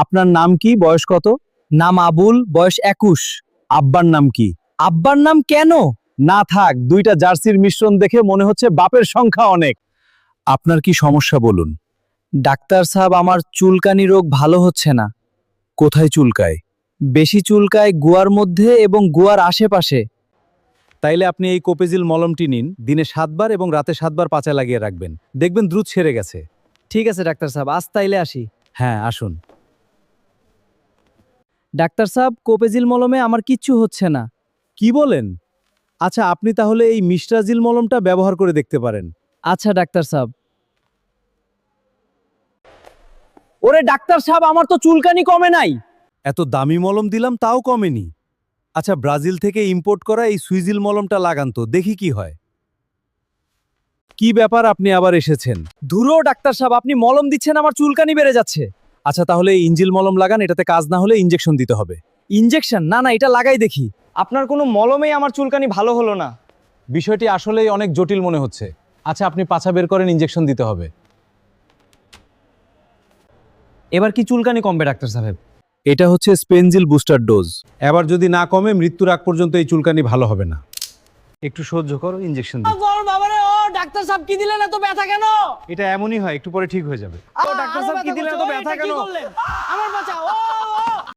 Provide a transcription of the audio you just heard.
আপনার নাম কি, বয়স কত? নাম আবুল, বয়স 21। আব্বার নাম কি? আব্বার নাম কেন? না থাক, দুইটা জার্সির মিশ্রণ দেখে মনে হচ্ছে বাপের সংখ্যা অনেক। আপনার কি সমস্যা বলুন। ডাক্তার সাহেব, আমার চুলকানি রোগ ভালো হচ্ছে না। কোথায় চুলকায়? বেশি চুলকায় গুয়ার মধ্যে এবং গুয়ার আশেপাশে। তাইলে আপনি এই কোপেজিল মলমটি নিন, দিনে 7 বার এবং রাতে 7 বার পাচায় লাগিয়ে রাখবেন, দেখবেন দ্রুত সেরে গেছে। ঠিক আছে ডাক্তার সাহেব, আজ তাইলে আসি। হ্যাঁ, আসুন। ডাক্তার সাহেব, কোপেজিল মলমে আমার কিচ্ছু হচ্ছে না। কি বলেন? আচ্ছা, আপনি তাহলে এই মিস্ট্রাজিল মলমটা ব্যবহার করে দেখতে পারেন। আচ্ছা ডাক্তার সাহেব। ওরে ডাক্তার সাহেব, আমার তো চুলকানি কমে নাই। এত দামি মলম দিলাম তাও কমেনি। আচ্ছা, ব্রাজিল থেকে ইম্পোর্ট করা এই সুইজিল মলমটা লাগান তো, দেখি কি হয়। কি ব্যাপার, আপনি আবার এসেছেন? ধুরো ডাক্তার সাহেব, আপনি মলম দিচ্ছেন, আমার চুলকানি বেড়ে যাচ্ছে। আচ্ছা, তাহলে এই ইঞ্জিল মলম লাগান, এটাতে কাজ না হলে ইনজেকশন দিতে হবে। ইনজেকশন? না না, এটা লাগাই দেখি। আপনার কোনো মলমেই আমার চুলকানি ভালো হলো না। বিষয়টি আসলেই অনেক জটিল মনে হচ্ছে। আচ্ছা, আপনি পাছা বের করেন, ইনজেকশন দিতে হবে। এবার কি চুলকানি কমবে ডাক্তার সাহেব? এটা হচ্ছে স্পেনজিল বুস্টার ডোজ। এবার যদি না কমে, মৃত্যুর আগ পর্যন্ত এই চুলকানি ভালো হবে না। একটু সহ্য করো, ইনজেকশন দিই। বাবারে, ও ডাক্তার সাহেব কি দিলেন, এত ব্যথা কেন? এটা এমনই হয়, একটু পরে ঠিক হয়ে যাবে। ও ডাক্তার সাহেব কি দিলেন, এত ব্যথা কেন? আমার বাঁচাও, ও